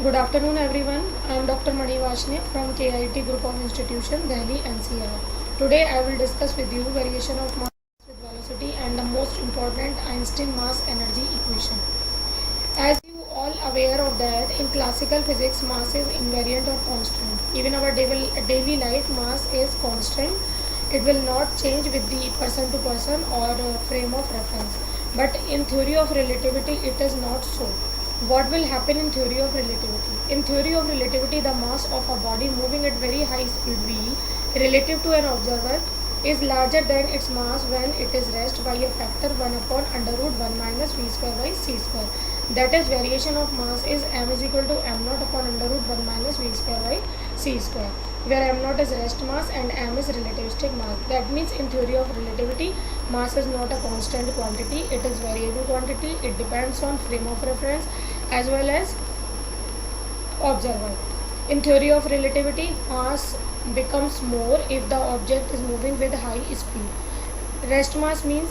Good afternoon, everyone. I am Dr. Mani Vashne from KIT Group of Institution, Delhi NCR. Today, I will discuss with you variation of mass with velocity and the most important Einstein mass energy equation. As you all aware of that, in classical physics, mass is invariant or constant. Even our daily life, mass is constant. It will not change with the person to person or frame of reference. But in theory of relativity, it is not so. What will happen in theory of relativity? In theory of relativity, the mass of a body moving at very high speed v relative to an observer is larger than its mass when it is rest by a factor 1 upon under root 1 minus v square by c square. That is, variation of mass is m is equal to m naught upon under root 1 minus v square by c square, where m naught is rest mass and m is relativistic mass. That means in theory of relativity, mass is not a constant quantity, it is variable quantity. It depends on frame of reference as well as observer. In theory of relativity, mass becomes more if the object is moving with high speed. Rest mass means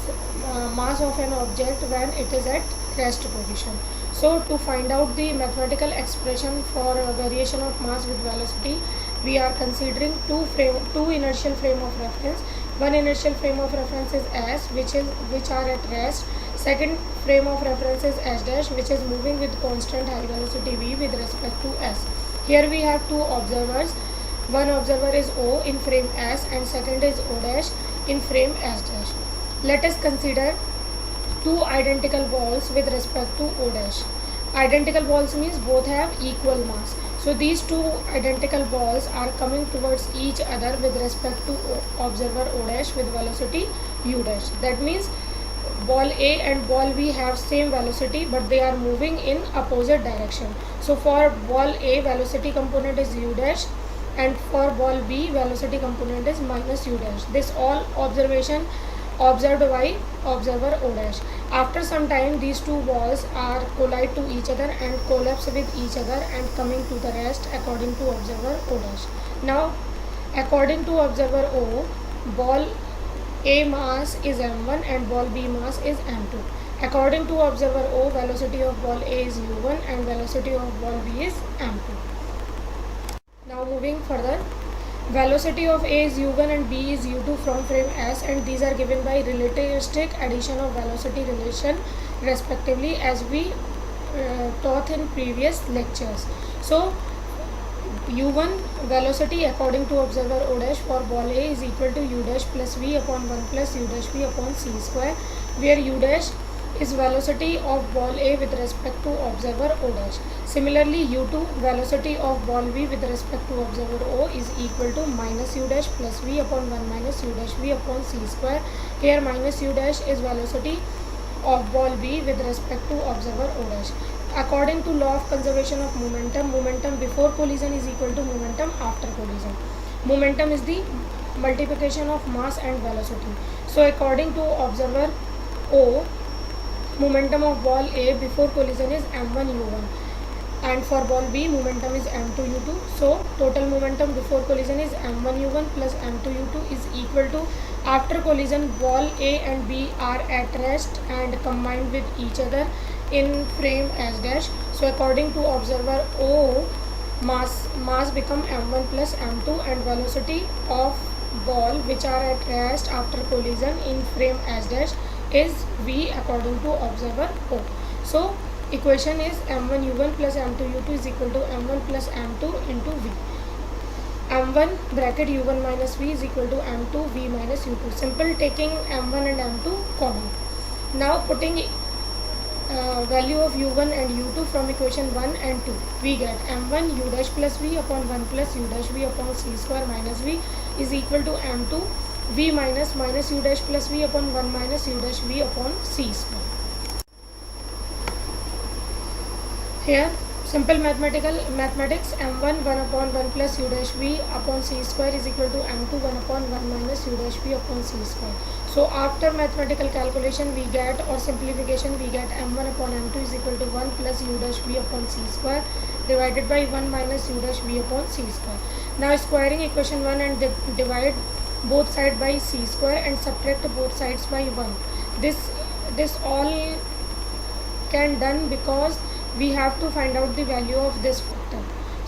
mass of an object when it is at rest position. So to find out the mathematical expression for variation of mass with velocity, we are considering two inertial frame of reference. One inertial frame of reference is S, which are at rest. Second frame of reference is S dash, which is moving with constant high velocity v with respect to S. Here we have two observers. One observer is O in frame S and second is O dash in frame S dash. Let us consider two identical balls with respect to O dash. Identical balls means both have equal mass. So these two identical balls are coming towards each other with respect to observer O dash with velocity U dash. That means ball A and ball B have same velocity, but they are moving in opposite direction. So for ball A, velocity component is U dash, and for ball B, velocity component is minus U dash. This all observation observed by observer O dash. After some time, these two balls are collide to each other and collapse with each other and coming to the rest according to observer O dash. Now, according to observer O, ball A mass is m1 and ball B mass is m2. According to observer O, velocity of ball A is u1 and velocity of ball B is m2. Now moving further, velocity of A is u1 and B is u2 from frame S, and these are given by relativistic addition of velocity relation respectively, as we taught in previous lectures. So u1 velocity according to observer O dash for ball A is equal to u dash plus v upon 1 plus u dash v upon c square, where u dash is velocity of ball A with respect to observer O dash. Similarly, u2 velocity of ball B with respect to observer O is equal to minus u dash plus v upon 1 minus u dash v upon c square. Here minus u dash is velocity of ball B with respect to observer O dash. According to law of conservation of momentum, momentum before collision is equal to momentum after collision. Momentum is the multiplication of mass and velocity. So according to observer O, momentum of ball A before collision is m1 u1, and for ball B momentum is m2 u2. So total momentum before collision is m1 u1 plus m2 u2 is equal to, after collision ball A and B are at rest and combined with each other in frame S dash. So according to observer O, mass become m1 plus m2 and velocity of ball which are at rest after collision in frame S dash is v according to observer O. So equation is m1 u1 plus m2 u2 is equal to m1 plus m2 into v. m1 bracket u1 minus v is equal to m2 v minus u2. Simple, taking m1 and m2 common. Now putting value of u1 and u2 from equation 1 and 2, we get m1 u dash plus v upon 1 plus u dash v upon c square minus v is equal to m2 v minus u dash plus v upon 1 minus u dash v upon c square. Here simple mathematics, m1 1 upon 1 plus u dash v upon c square is equal to m2 1 upon 1 minus u dash v upon c square. So after mathematical calculation we get, or simplification, we get m1 upon m2 is equal to 1 plus u dash v upon c square divided by 1 minus u dash v upon c square. Now squaring equation 1 and divide both sides by c square and subtract both sides by 1. This all can done because we have to find out the value of this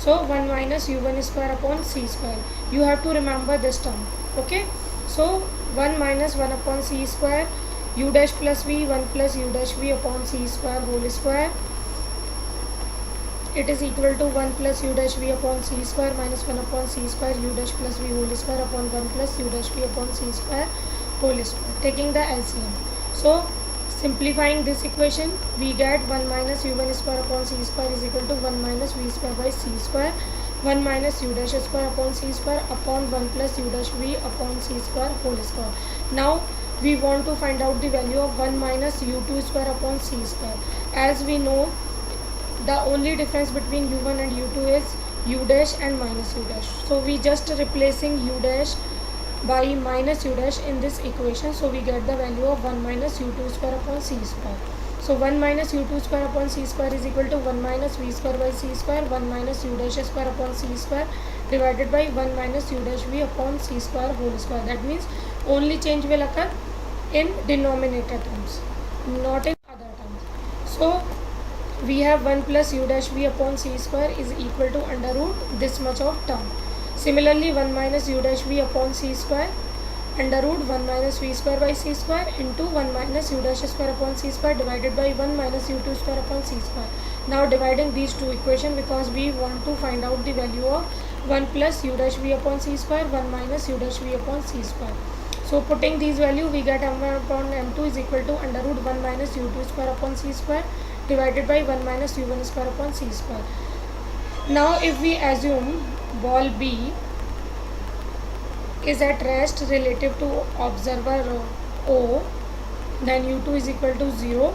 So 1 minus u1 square upon c square. You have to remember this term. Okay. So 1 minus 1 upon c square, u dash plus v, 1 plus u dash v upon c square whole square. It is equal to 1 plus u dash v upon c square minus 1 upon c square u dash plus v whole square upon 1 plus u dash v upon c square whole square. Taking the LCM. So simplifying this equation, we get 1 minus u1 square upon c square is equal to 1 minus v square by c square, 1 minus u dash square upon c square upon 1 plus u dash v upon c square whole square. Now we want to find out the value of 1 minus u2 square upon c square. As we know, the only difference between u1 and u2 is u dash and minus u dash. So we just replacing u dash by minus u dash in this equation. So we get the value of 1 minus u2 square upon c square. So 1 minus u2 square upon c square is equal to 1 minus v square by c square, 1 minus u dash square upon c square divided by 1 minus u dash v upon c square whole square. That means only change will occur in denominator terms, not in other terms. So we have 1 plus u dash v upon c square is equal to under root this much of term. Similarly, 1 minus u dash v upon c square under root 1 minus v square by c square into 1 minus u dash square upon c square divided by 1 minus u2 square upon c square. Now dividing these two equations because we want to find out the value of 1 plus u dash v upon c square, 1 minus u dash v upon c square. So putting these value, we get m1 upon m2 is equal to under root 1 minus u2 square upon c square divided by 1 minus u1 square upon c square. Now if we assume ball B is at rest relative to observer O, then u2 is equal to 0.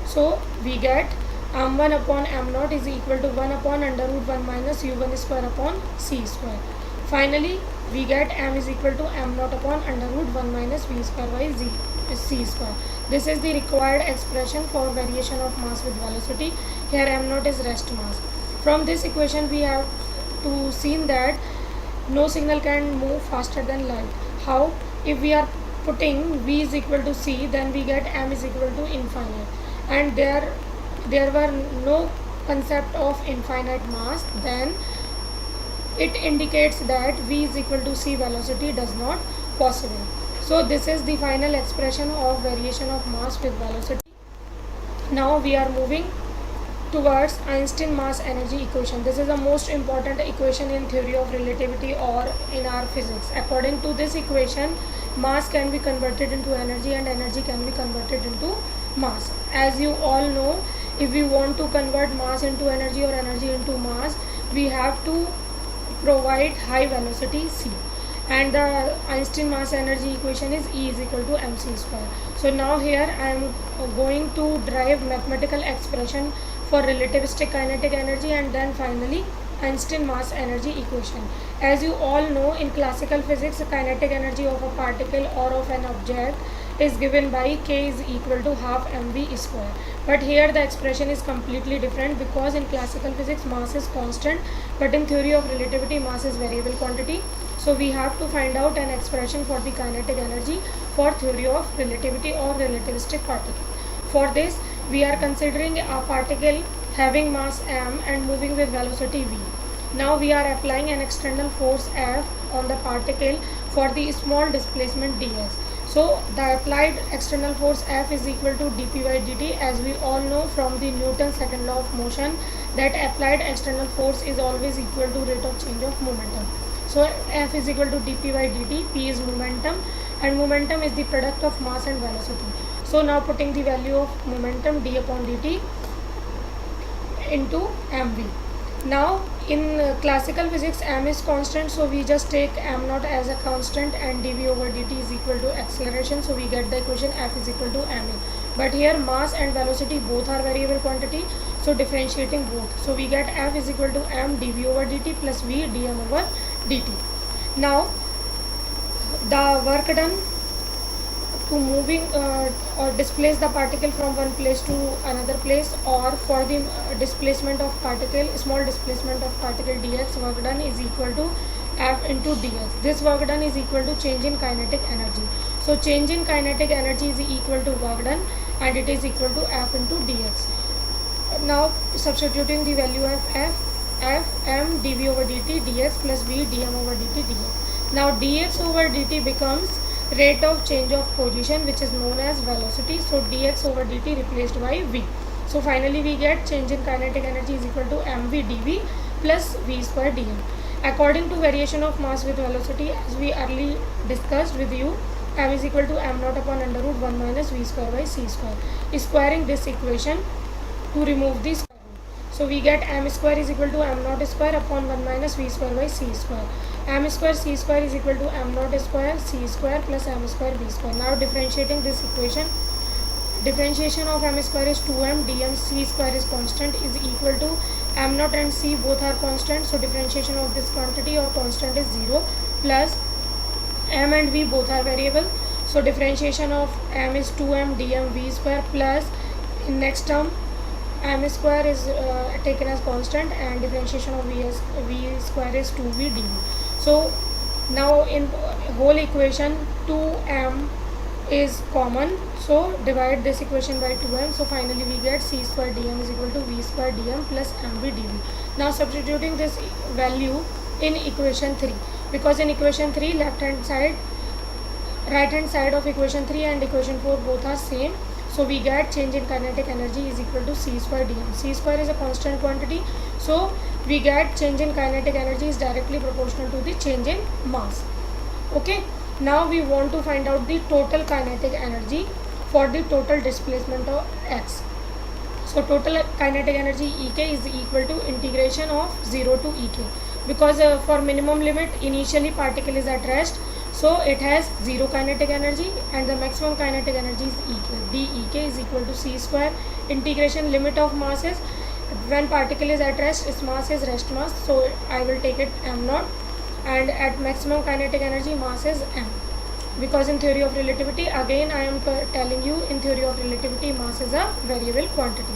So we get m1 upon m0 is equal to 1 upon under root 1 minus u1 square upon c square. Finally, we get m is equal to m0 upon under root 1 minus v square by c square. This is the required expression for variation of mass with velocity. Here m0 is rest mass. From this equation we have to see that no signal can move faster than light. How? If we are putting v is equal to c, then we get m is equal to infinite, and there were no concept of infinite mass, then it indicates that v is equal to c velocity does not possible. So this is the final expression of variation of mass with velocity. Now we are moving towards Einstein mass energy equation. This is the most important equation in theory of relativity or in our physics. According to this equation, mass can be converted into energy and energy can be converted into mass. As you all know, if we want to convert mass into energy or energy into mass, we have to provide high velocity c, and the Einstein mass energy equation is E is equal to mc square. So now here I am going to derive mathematical expression for relativistic kinetic energy and then finally Einstein mass energy equation. As you all know, in classical physics, kinetic energy of a particle or of an object is given by k is equal to half mv square. But here the expression is completely different because in classical physics mass is constant, but in theory of relativity mass is variable quantity. So we have to find out an expression for the kinetic energy for theory of relativity or relativistic particle. For this, we are considering a particle having mass m and moving with velocity v. Now we are applying an external force F on the particle for the small displacement ds. So the applied external force F is equal to dp by dt, as we all know from the Newton's second law of motion that applied external force is always equal to rate of change of momentum. So F is equal to dp by dt, p is momentum and momentum is the product of mass and velocity. So now putting the value of momentum d upon dt into mv. Now in classical physics m is constant, so we just take m naught as a constant and dv over dt is equal to acceleration, so we get the equation F is equal to ma. But here mass and velocity both are variable quantity, so differentiating both, so we get F is equal to m dv over dt plus v dm over dt. Now the work done to moving or displace the particle from one place to another place, or for the displacement of particle, small displacement of particle dx, work done is equal to F into dx. This work done is equal to change in kinetic energy. So change in kinetic energy is equal to work done and it is equal to F into dx. Now substituting the value of F, f m dv over dt dx plus v dm over dt dx. Now dx over dt becomes rate of change of position, which is known as velocity. So dx over dt replaced by v. So finally we get change in kinetic energy is equal to mv dv plus v square dm. According to variation of mass with velocity, as we earlier discussed with you, m is equal to m naught upon under root 1 minus v square by c square. Squaring this equation to remove the square root. So we get m square is equal to m naught square upon 1 minus v square by c square. M square c square is equal to m naught square c square plus m square v square. Now differentiating this equation, differentiation of m square is 2m dm, c square is constant, is equal to m naught and c both are constant. So differentiation of this quantity or constant is 0 plus m and v both are variable. So differentiation of m is 2m dm v square plus in next term m square is taken as constant and differentiation of v square is 2v dv. So now in whole equation 2m is common, so divide this equation by 2m. So finally we get c square dm is equal to v square dm plus mv dv. Now substituting this value in equation 3, because in equation 3 right hand side of equation 3 and equation 4 both are same. So we get change in kinetic energy is equal to c square dm. C square is a constant quantity, so we get change in kinetic energy is directly proportional to the change in mass. Okay, now we want to find out the total kinetic energy for the total displacement of x. So total kinetic energy Ek is equal to integration of 0 to Ek, because for minimum limit initially particle is at rest, so it has 0 kinetic energy, and the maximum kinetic energy is Ek. dEk is equal to c square integration limit of masses. When particle is at rest, its mass is rest mass, so I will take it m naught, and at maximum kinetic energy mass is m, because in theory of relativity, again I am telling you, in theory of relativity mass is a variable quantity.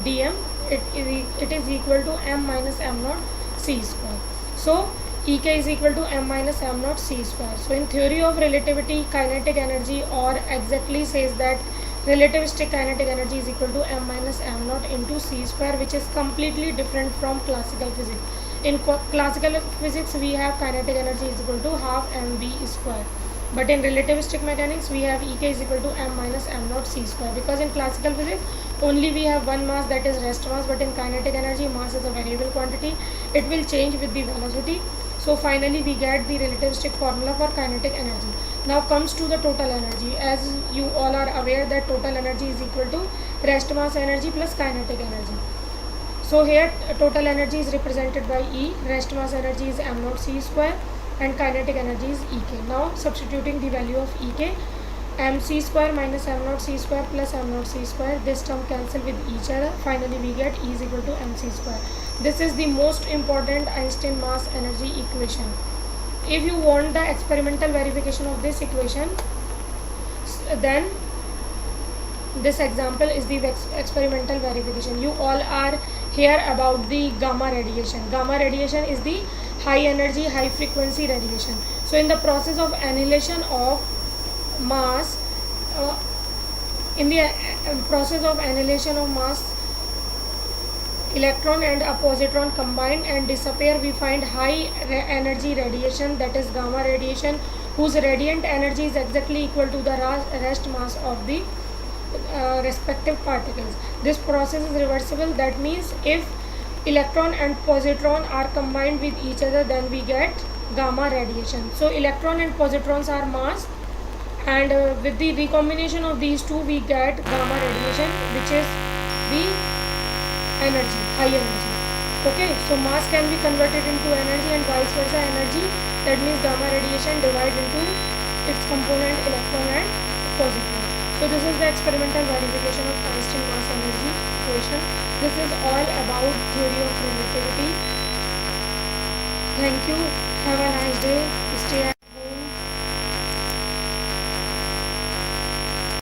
dm it is equal to m minus m naught c square. So Ek is equal to m minus m naught c square. So in theory of relativity, kinetic energy, or exactly says that relativistic kinetic energy is equal to m minus m naught into c square, which is completely different from classical physics. In classical physics we have kinetic energy is equal to half mv square, but in relativistic mechanics we have Ek is equal to m minus m naught c square, because in classical physics only we have one mass, that is rest mass, but in kinetic energy mass is a variable quantity, it will change with the velocity. So finally we get the relativistic formula for kinetic energy. Now comes to the total energy. As you all are aware that total energy is equal to rest mass energy plus kinetic energy. So here total energy is represented by E, rest mass energy is m naught c square, and kinetic energy is Ek. Now substituting the value of Ek, mc square minus m naught c square plus m naught c square, this term cancel with each other. Finally we get E is equal to mc square. This is the most important Einstein mass energy equation. If you want the experimental verification of this equation, then this example is the experimental verification. You all are here about the gamma radiation. Gamma radiation is the high energy, high frequency radiation. So in the process of annihilation of mass, electron and a positron combine and disappear, we find high energy radiation, that is gamma radiation, whose radiant energy is exactly equal to the rest mass of the respective particles. This process is reversible, that means if electron and positron are combined with each other, then we get gamma radiation. So electron and positrons are mass, and with the recombination of these two we get gamma radiation, which is the energy, high energy. Okay, so mass can be converted into energy and vice versa energy, that means gamma radiation divided into its component electron and positron. So this is the experimental verification of Einstein mass energy equation. This is all about theory of relativity. Thank you. Have a nice day.